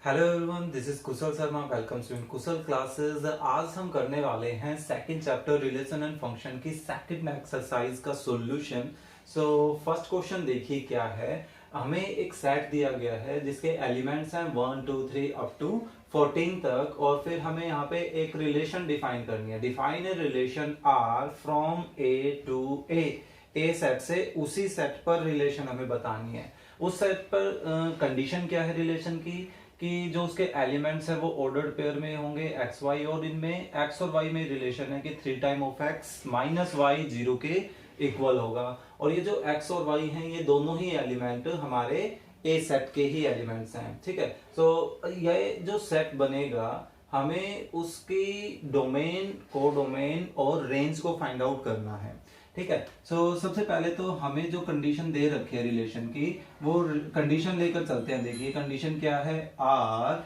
Hello everyone, this is Kushal Sharma. Welcome to Kushal classes. आज हम करने वाले हैं second chapter relation and function की सेकंड एक्सरसाइज का सॉल्यूशन। सो फर्स्ट क्वेश्चन देखिए क्या है। हमें एक सेट दिया गया है जिसके एलिमेंट्स हैं 1 2 3 अप टू 14 तक, और फिर हमें यहाँ पे एक रिलेशन डिफाइन करनी है। Define a relation R from A to A set से उसी सेट पर रिलेशन हमें बतानी है। उस सेट पर कंडीशन क्या है रिलेशन की कि जो उसके एलिमेंट्स है वो ऑर्डर्ड पेयर में होंगे एक्स वाई, और इनमें एक्स और वाई में रिलेशन है कि 3 time of x minus y 0 के इक्वल होगा। और ये जो एक्स और वाई हैं ये दोनों ही एलिमेंट हमारे ए सेट के ही एलिमेंट्स हैं। ठीक है, तो ये जो सेट बनेगा हमें उसकी डोमेन, कोडोमेन और रेंज को फाइंड आउट करना है। ठीक है, सो सबसे पहले तो हमें जो कंडीशन दे रखी है रिलेशन की वो कंडीशन लेकर चलते हैं। देखिए कंडीशन क्या है, R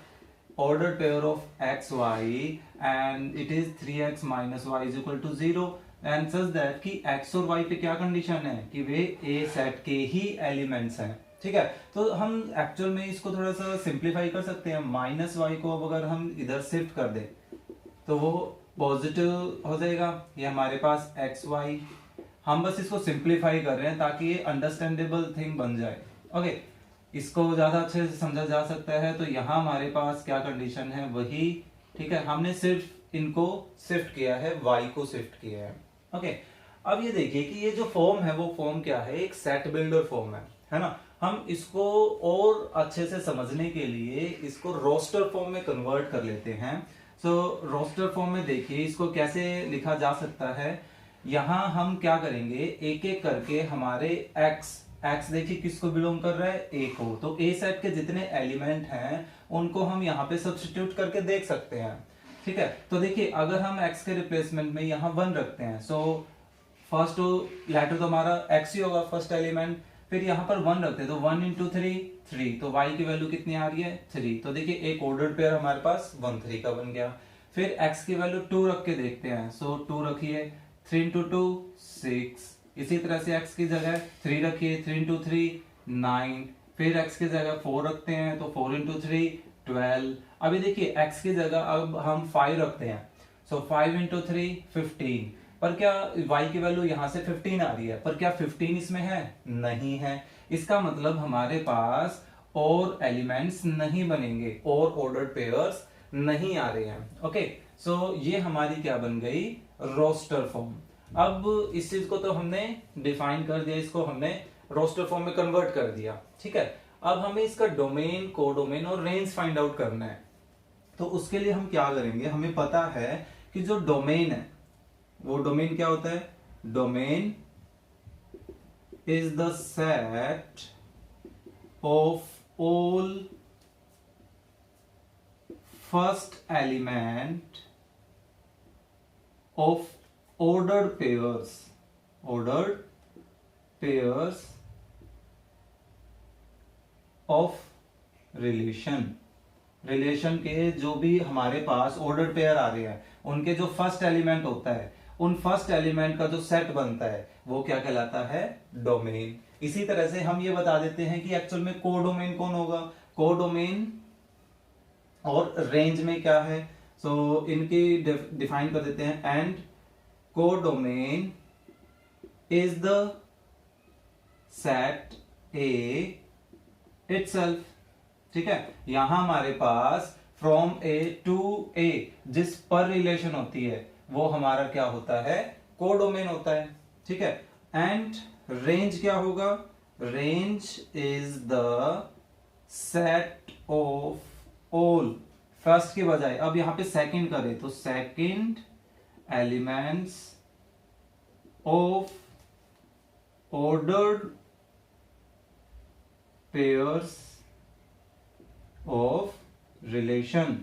order pair of x y and it is 3x minus y is equal to 0 and such that कि एक्स और वाई पे क्या कंडीशन है कि वे ए सेट के ही एलिमेंट्स हैं। ठीक है, तो हम एक्चुअल में इसको थोड़ा सा सिंप्लीफाई कर सकते हैं। माइनस वाई को अब अगर हम इधर शिफ्ट कर दें तो वो पॉजिटिव हो जाएगा। ये हमारे पास एक्स वाई, हम बस इसको सिंप्लीफाई कर रहे हैं ताकि ये अंडरस्टैंडेबल थिंग बन जाए। ओके, इसको ज्यादा अच्छे से समझा जा सकता है। तो यहाँ हमारे पास क्या कंडीशन है वही, ठीक है, हमने सिर्फ इनको शिफ्ट किया है, y को शिफ्ट किया है। ओके, अब ये देखिए कि ये जो फॉर्म है वो फॉर्म क्या है, एक सेट बिल्डर फॉर्म है ना। हम इसको और अच्छे से समझने के लिए इसको रोस्टर फॉर्म में कन्वर्ट कर लेते हैं। सो रोस्टर फॉर्म में देखिए इसको कैसे लिखा जा सकता है। यहां हम क्या करेंगे, एक एक करके हमारे एक्स देखिए किसको बिलोंग कर रहा है, ए को। तो ए सेट के जितने एलिमेंट हैं उनको हम यहाँ पे सब्स्टिट्यूट करके देख सकते हैं। ठीक है, तो देखिए अगर हम एक्स के रिप्लेसमेंट में यहाँ 1 रखते हैं, सो फर्स्ट लेटर तो हमारा एक्स ही होगा फर्स्ट एलिमेंट। फिर यहाँ पर 1 रखते हैं तो 1 इंटू 3 तो y की वैल्यू कितनी आ रही है 3। तो देखिए एक ऑर्डर्ड पेयर हमारे पास 1 3 का बन गया। फिर x की वैल्यू 2 रख के देखते हैं, सो 2 रखिए, 3 इंटू 2 6। इसी तरह से x की जगह 3 रखिए, 3 इंटू 3 9। फिर x की जगह 4 रखते हैं तो 4 इंटू 3 12। अभी देखिए x की जगह अब हम 5 रखते हैं, सो 5 इंटू 3 15। पर क्या y की वैल्यू यहां से 15 आ रही है, पर क्या 15 इसमें है, नहीं है। इसका मतलब हमारे पास और एलिमेंट्स नहीं बनेंगे और ऑर्डर्ड पेयर्स नहीं आ रहे हैं। ओके, सो ये हमारी क्या बन गई, रोस्टर फॉर्म। अब इस चीज को तो हमने डिफाइन कर दिया, इसको हमने रोस्टर फॉर्म में कन्वर्ट कर दिया। ठीक है, अब हमें इसका डोमेन, कोडोमेन और रेंज फाइंड आउट करना है। तो उसके लिए हम क्या करेंगे, हमें पता है कि जो डोमेन है वो डोमेन क्या होता है, domain is the set of all first element of ordered pairs of relation के जो भी हमारे पास ऑर्डर पेयर आ रहे हैं उनके जो फर्स्ट एलिमेंट होता है, उन फर्स्ट एलिमेंट का जो सेट बनता है वो क्या कहलाता है, डोमेन। इसी तरह से हम ये बता देते हैं कि एक्चुअल में कोडोमेन कौन होगा। कोडोमेन और रेंज में क्या है, सो इनकी डिफाइन कर देते हैं। And codomain is the set A itself। ठीक है, यहां हमारे पास फ्रॉम A टू A जिस पर रिलेशन होती है वो हमारा क्या होता है, कोडोमेन होता है। ठीक है, एंड रेंज क्या होगा, range is the set of all, first के बजाय अब यहां पे सेकंड करें तो second elements of ordered pairs of relation,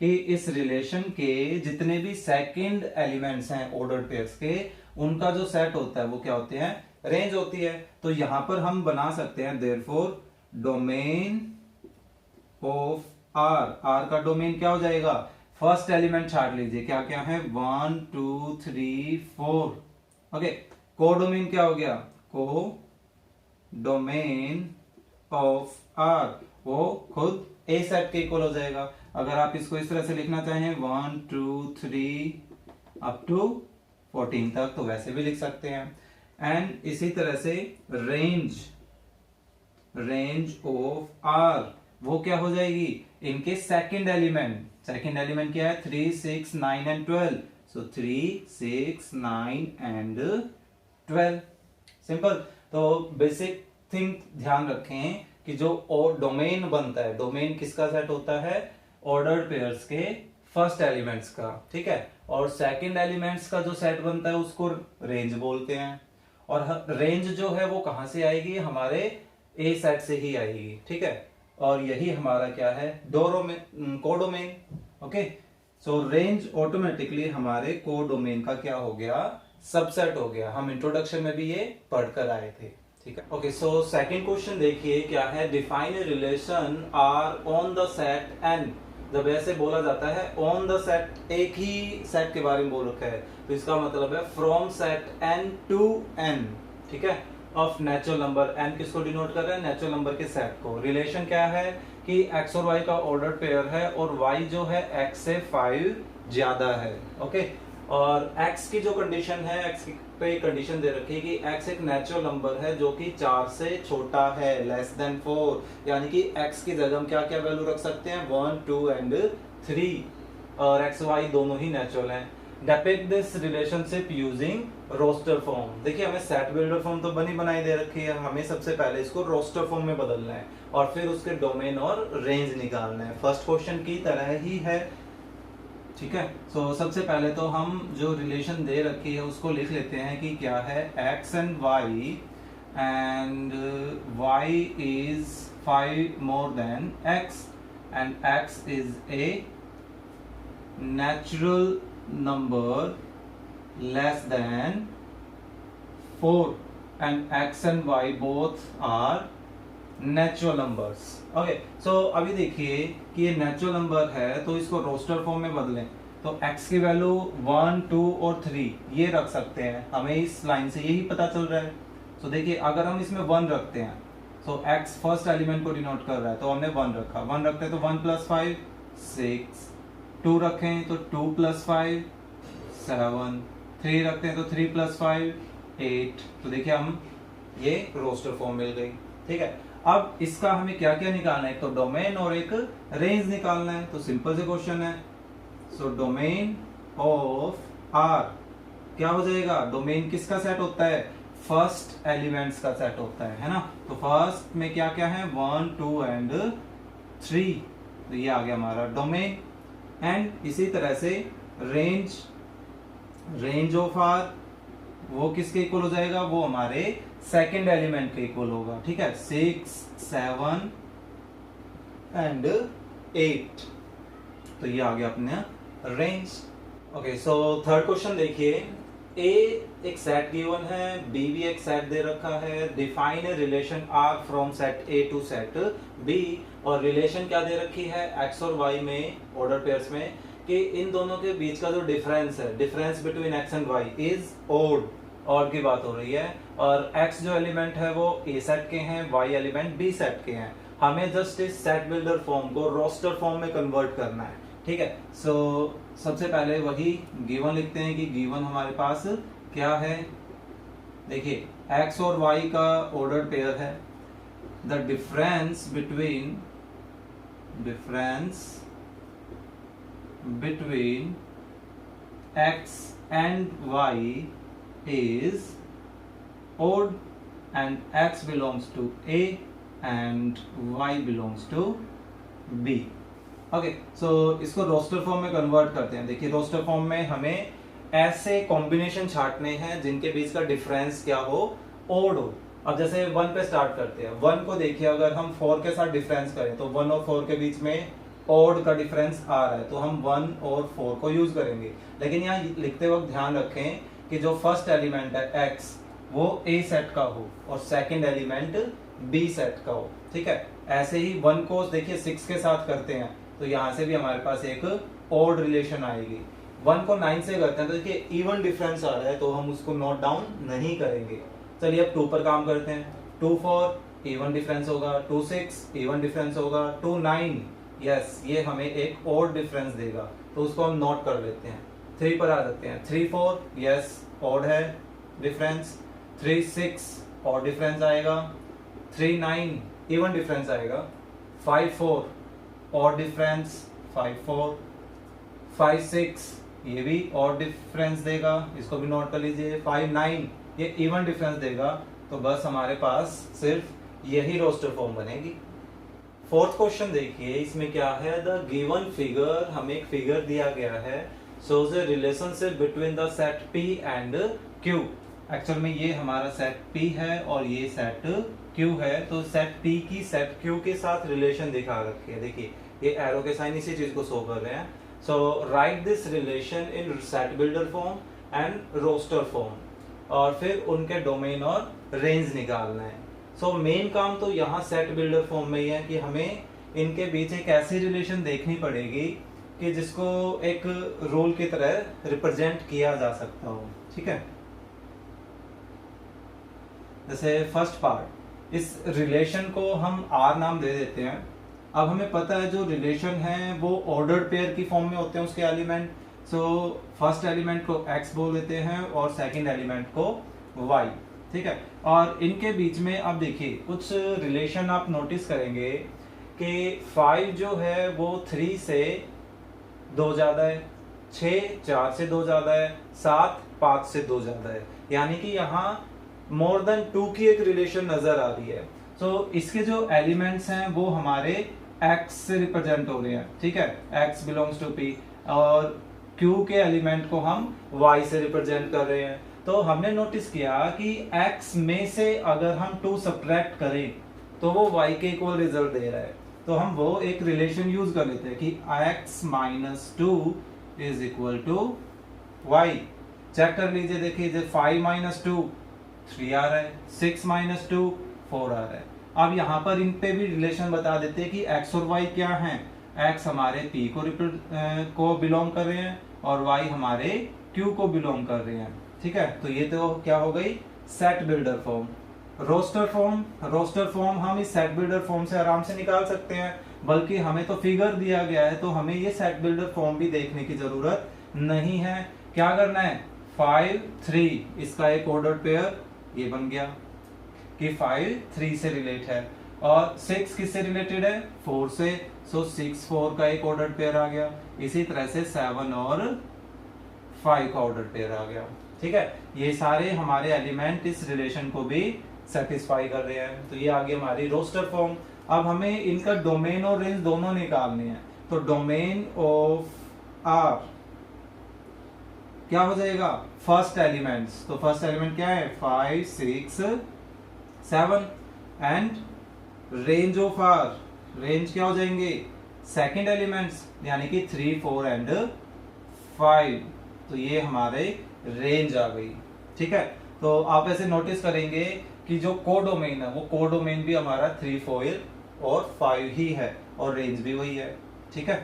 कि इस रिलेशन के जितने भी सेकंड एलिमेंट्स हैं ऑर्डर्ड पेयर्स के, उनका जो सेट होता है वो क्या होते हैं, रेंज होती है। तो यहां पर हम बना सकते हैं देयरफॉर डोमेन ऑफ आर का डोमेन क्या हो जाएगा, फर्स्ट एलिमेंट छाट लीजिए, क्या क्या है 1 2 3 4। ओके, कोडोमेन क्या हो गया, को डोमेन ऑफ आर, वो खुद ए सेट के इक्वल हो जाएगा। अगर आप इसको इस तरह से लिखना चाहें 1 2 3 अप टू 14 तक तो वैसे भी लिख सकते हैं। एंड इसी तरह से रेंज ऑफ आर वो क्या हो जाएगी, इनके सेकंड एलिमेंट क्या है 3 6 9 एंड 12। So 3 6 9 and 12 simple. तो बेसिक थिंग ध्यान रखें कि जो डोमेन बनता है, डोमेन किसका सेट होता है, ऑर्डर्ड पेयर्स के फर्स्ट एलिमेंट्स का, ठीक है। और सेकंड एलिमेंट्स का जो सेट बनता है उसको रेंज बोलते हैं। और रेंज जो है वो कहां से आएगी, हमारे ए सेट से ही आएगी, ठीक है। और यही हमारा क्या है, कोडोमेन। ओके, सो रेंज ऑटोमेटिकली हमारे कोडोमेन का क्या हो गया, सबसेट हो गया। हम इंट्रोडक्शन में भी ये पढ़कर आए थे, ठीक है। ओके, सो सेकंड क्वेश्चन देखिए क्या है, define a relation R on the set N. जब ऐसे बोला जाता है ऑन द सेट, एक ही सेट के बारे में बोल रखा है, तो इसका मतलब है from set N to N, ठीक है, ऑफ नेचुरल नंबर। एन किसको डिनोट कर रहा है, नेचुरल नंबर के सेट को। रिलेशन क्या है कि एक्स और वाई का ऑर्डर पेयर है और वाई जो है एक्स से 5 ज्यादा है। ओके, और x की जो कंडीशन है, x पे कंडीशन दे रखी है कि x एक नेचुरल नंबर है जो कि 4 से छोटा है, लेस देन 4, यानी कि x की जगह हम क्या क्या वैल्यू रख सकते हैं 1 2 एंड 3, और x y दोनों ही नेचुरल हैं। Depict this relationship using roster form. देखिए हमें सेट बिल्डर फॉर्म तो बनी बनाई दे रखी है, हमें सबसे पहले इसको रोस्टर फॉर्म में बदलना है और फिर उसके डोमेन और रेंज निकालना है। फर्स्ट क्वेश्चन की तरह ही है, ठीक है। सो सबसे पहले तो हम जो रिलेशन दे रखी है उसको लिख लेते हैं कि क्या है, x and y is 5 more than x and x is a natural number less than 4 and x and y both are natural numbers. Okay, so अभी देखिए कि ये नेचुरल नंबर है तो इसको रोस्टर फॉर्म में बदलें तो x की वैल्यू 1 2 और 3 ये रख सकते हैं, हमें इस लाइन से यही पता चल रहा है। तो देखिए अगर हम इसमें 1 रखते हैं तो x फर्स्ट एलिमेंट को डिनोट कर रहा है तो हमने 1 रखा, 1 रखते हैं तो 1 + 5 6, 2 रखें तो 2 + 5 7, 3 रखते हैं तो 3 + 5 8। तो देखिए हम ये रोस्टर फॉर्म मिल गई, ठीक है। अब इसका हमें क्या क्या निकालना है, एक तो डोमेन और एक रेंज निकालना है। तो सिंपल से क्वेश्चन है, सो डोमेन ऑफ आर क्या हो जाएगा, डोमेन किसका सेट होता है, फर्स्ट एलिमेंट्स का सेट होता है ना। तो फर्स्ट में क्या क्या है 1 2 एंड 3, तो ये आ गया हमारा डोमेन। एंड इसी तरह से रेंज ऑफ आर वो किसके इक्वल हो जाएगा, वो हमारे सेकंड एलिमेंट के इक्वल होगा, ठीक है, 6 7 एंड 8। तो ये आ गया अपने range. Okay, so third question देखिए, ए एक सेट गिवन है, बी भी एक सेट दे रखा है। Define a relation R from set A to set B. और रिलेशन क्या दे रखी है, एक्स और वाई में ऑर्डर पेयर्स में, कि इन दोनों के बीच का जो डिफरेंस है, difference between x and y is odd की बात हो रही है। और x जो एलिमेंट है वो a सेट के हैं, y एलिमेंट b सेट के हैं। हमें जस्ट इस सेट बिल्डर फॉर्म को रोस्टर फॉर्म में कन्वर्ट करना है, ठीक है। सो सबसे पहले वही गिवन लिखते हैं कि गिवन हमारे पास क्या है। देखिए x और y का ऑर्डर पेयर है, the difference between x and y is odd and x belongs to A and y belongs to B। Okay, so इसको रोस्टर फॉर्म में कन्वर्ट करते हैं। देखिए रोस्टर फॉर्म में हमें ऐसे कॉम्बिनेशन छांटने हैं जिनके बीच का डिफरेंस क्या हो, ओड हो। अब जैसे 1 पे स्टार्ट करते हैं, 1 को देखिए अगर हम 4 के साथ डिफरेंस करें तो 1 और 4 के बीच में ओड का डिफरेंस आ रहा है तो हम 1 और 4 को यूज करेंगे। लेकिन यहाँ लिखते वक्त ध्यान रखें कि जो फर्स्ट एलिमेंट है x वो a सेट का हो और सेकंड एलिमेंट b सेट का हो, ठीक है। ऐसे ही 1 को देखिए 6 के साथ करते हैं तो यहाँ से भी हमारे पास एक ओड रिलेशन आएगी। 1 को 9 से करते हैं तो देखिए इवन डिफरेंस आ रहा है तो हम उसको नोट डाउन नहीं करेंगे। चलिए अब 2 पर काम करते हैं। 2 4 इवन डिफरेंस होगा, 2 6 इवन डिफरेंस होगा, 2 9 यस, ये हमें एक और डिफरेंस देगा, तो उसको हम नोट कर लेते हैं। 3 पर आ जाते हैं। 3 4 यस ऑड है डिफरेंस। 3 6 और डिफरेंस आएगा। 3 9 इवन डिफरेंस आएगा। 5 4 और डिफरेंस। 5 4 5 6 ये भी और डिफरेंस देगा, इसको भी नोट कर लीजिए। 5 9 ये इवन डिफरेंस देगा। तो बस हमारे पास सिर्फ यही रोस्टर फॉर्म बनेगी। फोर्थ क्वेश्चन देखिए, इसमें क्या है, द गिवन फिगर, हमें एक फिगर दिया गया है, shows a relationship between the set P and Q। Actual में ये हमारा सेट P है और ये सेट Q है, तो सेट P की सेट Q के साथ रिलेशन दिखा रखी है। देखिए ये एरो के साइन इसी चीज को शो कर रहे हैं। So write this relation in set builder form and roster form, और फिर उनके डोमेन और रेंज निकालना है। सो मेन काम तो यहाँ सेट बिल्डर फॉर्म में ही है कि हमें इनके बीच एक ऐसी रिलेशन देखनी पड़ेगी कि जिसको एक रूल की तरह रिप्रेजेंट किया जा सकता हो। ठीक है, जैसे फर्स्ट पार्ट, इस रिलेशन को हम आर नाम दे देते हैं। अब हमें पता है जो रिलेशन है वो ऑर्डर्ड पेयर की फॉर्म में होते हैं उसके एलिमेंट। सो फर्स्ट एलिमेंट को x बोल देते हैं और सेकंड एलिमेंट को y। ठीक है, और इनके बीच में अब देखिए कुछ रिलेशन आप नोटिस करेंगे कि 5 जो है वो 3 से 2 ज्यादा है, 6 4 से 2 ज्यादा है, 7 5 से 2 ज्यादा है, यानी कि यहाँ मोर देन 2 की एक रिलेशन नजर आ रही है। तो इसके जो एलिमेंट्स हैं वो हमारे x से रिप्रेजेंट हो रहे हैं। ठीक है, x बिलोंग्स टू p, और q के एलिमेंट को हम y से रिप्रेजेंट कर रहे हैं। तो हमने नोटिस किया कि x में से अगर हम 2 सब्ट्रैक्ट करें तो वो y के इक्वल रिजल्ट दे रहा है। तो हम वो एक रिलेशन यूज कर लेते हैं कि x minus 2 is equal to y। Check कर लीजिए, देखिए 5 माइनस 2 3 आ रहा है, 6 माइनस 2 4 आ रहा है। अब यहाँ पर इन पे भी रिलेशन बता देते हैं कि x और y क्या हैं। x हमारे p को बिलोंग कर रहे हैं और y हमारे q को बिलोंग कर रहे हैं। ठीक है, तो ये तो क्या हो गई set builder form. Roster form हम इस सेट बिल्डर फॉर्म से आराम से निकाल सकते हैं, बल्कि हमें तो फिगर दिया गया है तो हमें ये सेट बिल्डर फॉर्म भी देखने की जरूरत नहीं है। क्या करना है, 5 3 इसका एक ऑर्डर पेयर ये बन गया कि 5 3 से रिलेट है, और 6 किससे रिलेटेड है, 4 से, सो 6 4 का एक ऑर्डर पेयर आ गया। इसी तरह से 7 और 5 का ऑर्डर पेयर आ गया। ठीक है, ये सारे हमारे एलिमेंट इस रिलेशन को भी सेटिस्फाई कर रहे हैं। तो ये आ गई हमारी रोस्टर फॉर्म। अब हमें इनका डोमेन और रेंज दोनों निकालने हैं। तो डोमेन ऑफ आर क्या हो जाएगा, फर्स्ट एलिमेंट्स। तो फर्स्ट एलिमेंट क्या है, 5 6 7, and range of R, range क्या हो जाएंगे, सेकंड एलिमेंट्स, यानी कि 3 4 एंड 5। तो ये हमारे रेंज आ गई। ठीक है, तो आप ऐसे नोटिस करेंगे कि जो कोडोमेन है वो कोडोमेन भी हमारा 3 4 और 5 ही है, और रेंज भी वही है। ठीक है,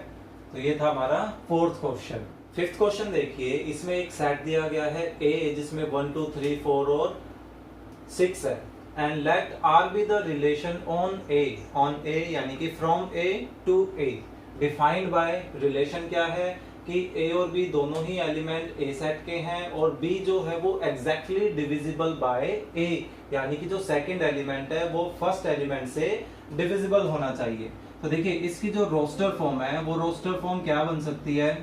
तो ये था हमारा फोर्थ क्वेश्चन। फिफ्थ क्वेश्चन देखिए, इसमें एक सेट दिया गया है A जिसमें 1 2 3 4 और 6 है, and let R be the relation on A यानी कि from A to A, defined by, relation क्या है कि A और B दोनों ही एलिमेंट A सेट के हैं, और B जो है वो एग्जैक्टली डिविजिबल बाय A, यानी कि जो सेकंड एलिमेंट है वो फर्स्ट एलिमेंट से डिविजिबल होना चाहिए। तो देखिए इसकी जो रोस्टर फॉर्म है वो रोस्टर फॉर्म क्या बन सकती है,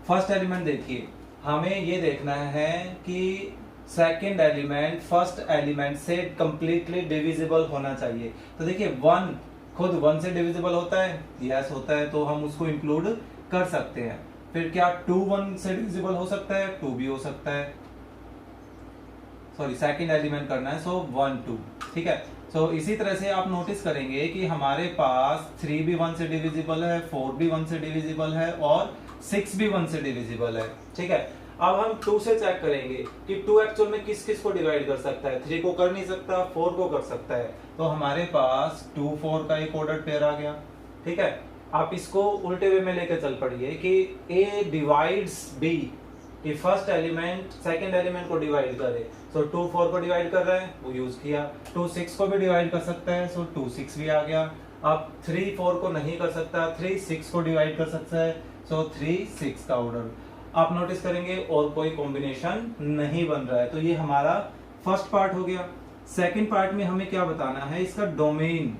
फर्स्ट एलिमेंट देखिए हमें ये देखना है कि सेकंड एलिमेंट फर्स्ट एलिमेंट से कंप्लीटली डिविजिबल होना चाहिए। तो देखिए 1 खुद 1 से डिविजिबल होता है, यस होता है, तो हम उसको इंक्लूड कर सकते हैं। फिर क्या 2 1 से डिविजिबल हो सकता है, 2 भी हो सकता है, सॉरी सेकंड एलिमेंट करना है, सो 1 2। ठीक है, सो इसी तरह से आप नोटिस करेंगे कि हमारे पास 3 भी 1 से डिविजिबल है, 4 भी 1 से डिविजिबल है, और 6 भी 1 से डिविजिबल है। ठीक है, अब हम 2 से चेक करेंगे कि 2 एक्चुअल में किस किस को डिवाइड कर सकता है, 3 को कर नहीं सकता, 4 को कर सकता है। तो हमारे पास 2 4 का एक ऑर्डर पेयर आ गया। ठीक है, आप इसको उल्टे वे में लेकर चल पड़िए कि A डिवाइड्स B, कि फर्स्ट एलिमेंट सेकंड एलिमेंट को डिवाइड करे। सो 2 4 को डिवाइड कर रहा है वो यूज किया, 2 6 को भी डिवाइड कर सकता है, सो 2 6 भी आ गया। अब 3 4 को नहीं कर सकता, 3 6 को डिवाइड कर सकता है, सो 3 6 का ऑर्डर। आप नोटिस करेंगे और कोई कॉम्बिनेशन नहीं बन रहा है, तो ये हमारा फर्स्ट पार्ट हो गया। सेकंड पार्ट में हमें क्या बताना है, इसका domain.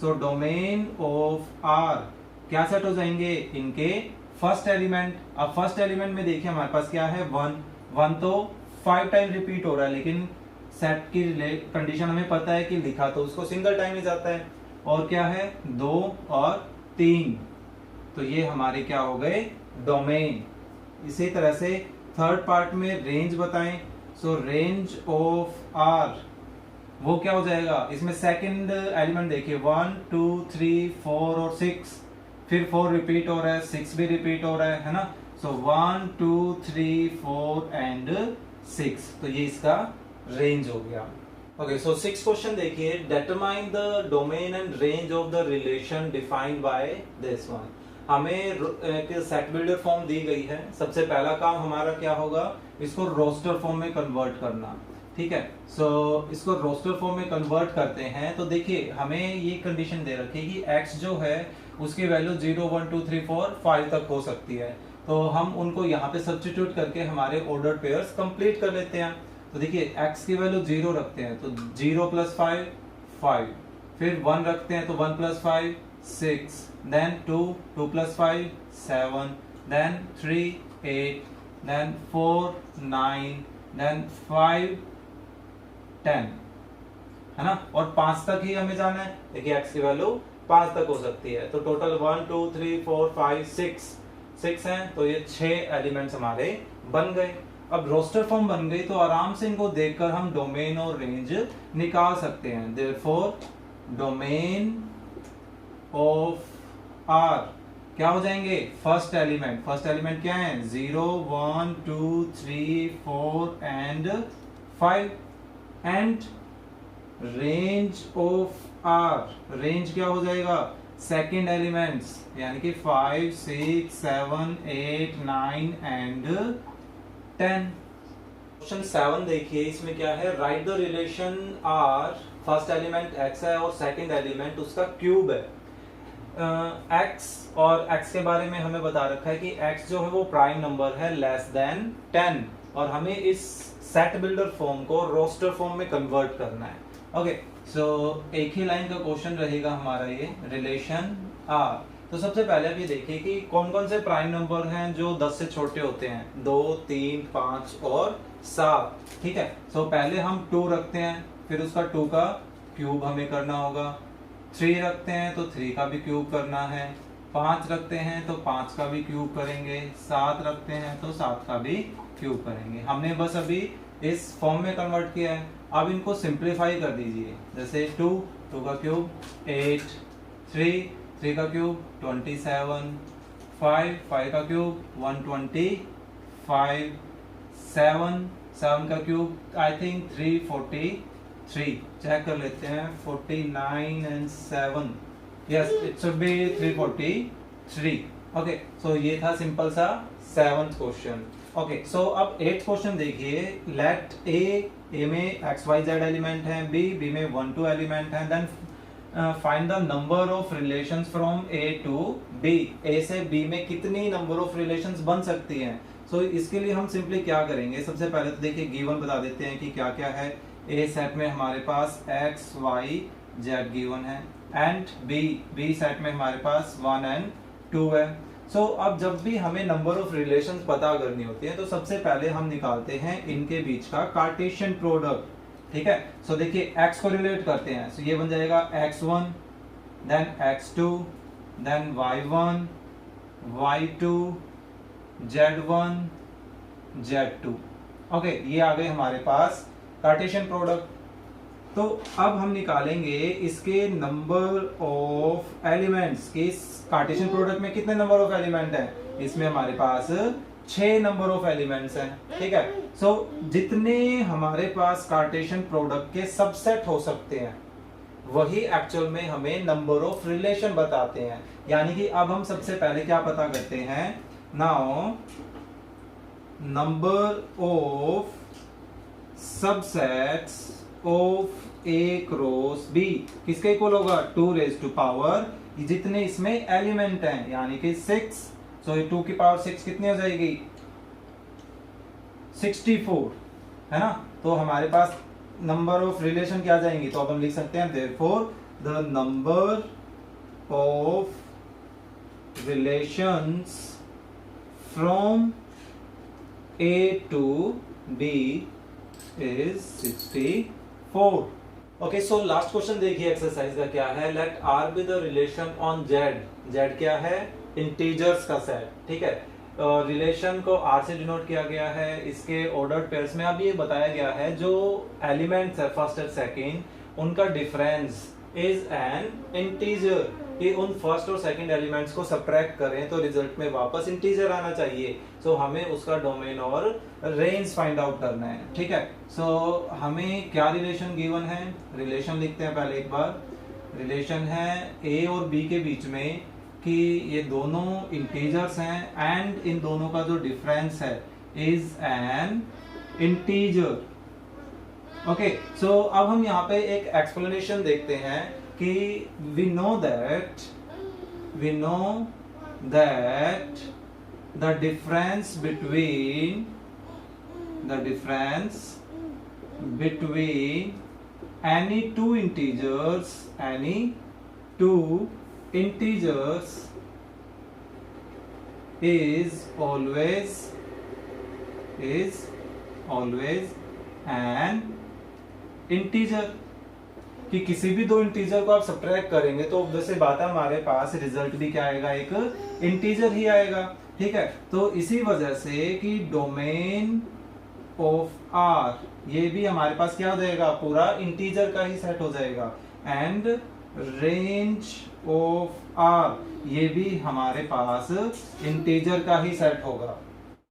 So domain of R क्या सेट हो जाएंगे, इनके फर्स्ट एलिमेंट। अब फर्स्ट एलिमेंट में देखिए हमारे पास क्या है, 1 तो 5 टाइम रिपीट हो रहा है, लेकिन सेट की कंडीशन हमें पता है कि लिखा तो उसको सिंगल टाइम ही जाता है। और क्या है, 2 और 3, तो ये हमारे क्या हो गए, डोमेन। इसी तरह से थर्ड पार्ट में रेंज बताएं। सो रेंज ऑफ आर वो क्या हो जाएगा, इसमें सेकंड एलिमेंट देखिए 1 2 3 4 और 6, फिर 4 रिपीट हो रहा है, 6 भी रिपीट हो रहा है ना। सो 1 2 3 4 एंड 6, तो ये इसका रेंज हो गया। ओके, सो 6 क्वेश्चन देखिए, determine the domain and range of the relation defined by this one. हमें एक सेट बिल्डर फॉर्म दी गई है। सबसे पहला काम हमारा क्या होगा, इसको रोस्टर फॉर्म में कन्वर्ट करना। ठीक है, सो इसको रोस्टर फॉर्म में कन्वर्ट करते हैं। तो देखिए हमें ये कंडीशन दे रखी है कि x जो है उसकी वैल्यू 0 1 2 3 4 5 तक हो सकती है। तो हम उनको यहाँ पे सब्स्टिट्यूट करके हमारे ऑर्डर पेयर्स कंप्लीट कर लेते हैं। तो देखिए x की वैल्यू 0 रखते हैं, तो 0 + 5 5, फिर 1 रखते हैं तो 1 + 5 6, then 2 2 + 5 7, then 3 8, then 4 9, then 5 10, है ना। और 5 तक ही हमें जाना है। देखिए x की वैल्यू 5 तक हो सकती है, तो टोटल 1 2 3 4 5 6 हैं, तो ये 6 एलिमेंट्स हमारे बन गए। अब रोस्टर फॉर्म बन गई तो आराम से इनको देखकर हम डोमेन और रेंज निकाल सकते हैं। देयरफॉर डोमेन ऑफ आर क्या हो जाएंगे, फर्स्ट एलिमेंट क्या है, 0 1 2 3 4 and 5। And range of R, range क्या हो जाएगा, सेकेंड एलिमेंट्स, यानी कि 5 6 7 8 9 एंड 10। क्वेश्चन 7 देखिए, इसमें क्या है, write the relation R, first element x है और सेकेंड एलिमेंट उसका क्यूब है। x और x के बारे में हमें बता रखा है कि x जो है वो प्राइम नंबर है लेस देन 10, और हमें इस सेट बिल्डर फॉर्म को रोस्टर फॉर्म में कन्वर्ट करना है। ओके, सो एक ही लाइन का क्वेश्चन रहेगा हमारा ये, रिलेशन आर। तो सबसे पहले आप ये देखिए कि कौन कौन से प्राइम नंबर हैं जो 10 से छोटे होते हैं, 2 3 5 और 7। ठीक है, सो पहले हम 2 रखते हैं, फिर उसका 2 का क्यूब हमें करना होगा। 3 रखते हैं तो 3 का भी क्यूब करना है। 5 रखते हैं तो 5 का भी क्यूब करेंगे। 7 रखते हैं तो 7 का भी क्यूब करेंगे। हमने बस अभी इस फॉर्म में कन्वर्ट किया है। अब इनको सिंप्लीफाई कर दीजिए, जैसे 2 का क्यूब 8, 3 का क्यूब 27, 5 का क्यूब 125, 7 का क्यूब आई थिंक 343। चेक कर लेते हैं, 49 and 7, yes it should be 343। Okay, so ये था सिंपल सा 7th क्वेश्चन। ओके, सो अब 8th क्वेश्चन देखिए, लेट ए में XYZ एलिमेंट है, बी में 1 2 एलिमेंट है, then find the number of relations from A to B। A से B में कितनी नंबर ऑफ रिलेशंस बन सकती हैं। सो इसके लिए हम सिंपली क्या करेंगे, सबसे पहले तो देखिए गिवन बता देते हैं कि क्या क्या है। A सेट में हमारे पास X Y Z गिवन है, एंड B सेट में हमारे पास 1 एंड 2 है। सो अब जब भी हमें नंबर ऑफ रिलेशंस पता करनी होती है तो सबसे पहले हम निकालते हैं इनके बीच का कार्टेशियन प्रोडक्ट। ठीक है, सो देखिए x को रिलेट करते हैं, सो ये बन जाएगा x1, then x2, then y1, y2, z1, z2। Okay, ये आ गए हमारे पास कार्टेशियन प्रोडक्ट। तो अब हम निकालेंगे इसके नंबर ऑफ एलिमेंट्स कि इस कार्टेशियन प्रोडक्ट में कितने नंबर ऑफ एलिमेंट हैं। इसमें हमारे पास 6 नंबर ऑफ एलिमेंट्स हैं। ठीक है, सो जितने हमारे पास कार्टेशियन प्रोडक्ट के सबसेट हो सकते हैं वही एक्चुअल में हमें नंबर ऑफ रिलेशन बताते हैं। यानी कि अब हम सबसे पहले क्या पता करते हैं, now number of subsets of a cross b किसके इक्वल होगा 2 रेज टू पावर जितने इसमें एलिमेंट हैं यानी कि 6, सो 2 की पावर 6 कितनी हो जाएगी 64 है ना। तो हमारे पास नंबर ऑफ रिलेशन क्या जाएंगी, तो अब हम लिख सकते हैं therefore the number of relations from A to B is 64। Okay, so last question देखिए एक्सरसाइज का क्या है। Let R be the relation on Z। Z क्या है, इंटीजर्स का सेट, ठीक है। रिलेशन को R से डिनोट किया गया है, इसके ऑर्डर्ड पेयर्स में अब ये बताया गया है जो एलिमेंट्स है फर्स्ट और सेकंड उनका डिफरेंस इज एन इंटीजर, कि उन फर्स्ट और सेकंड एलिमेंट्स को सब्ट्रैक्ट करें तो रिजल्ट में वापस इंटीजर आना चाहिए। सो हमें उसका डोमेन और रेंज फाइंड आउट करना है, ठीक है। सो हमें क्या रिलेशन गिवन है, रिलेशन लिखते हैं पहले एक बार। रिलेशन है A और B के बीच में कि ये दोनों इंटीजर्स हैं एंड इन दोनों का जो डिफरेंस है इज एन इंटीजर। ओके, सो अब हम यहाँ पे एक एक्सप्लेनेशन देखते हैं कि we know that the difference between any two integers is always an integer, कि किसी भी दो इंटीजर को आप सब्ट्रैक्ट करेंगे तो वैसे बात है हमारे पास रिजल्ट भी क्या आएगा, एक इंटीजर ही आएगा, ठीक है। तो इसी वजह से कि डोमेन ऑफ आर ये भी हमारे पास क्या हो जाएगा, पूरा इंटीजर का ही सेट हो जाएगा, एंड रेंज ऑफ आर ये भी हमारे पास इंटीजर का ही सेट होगा।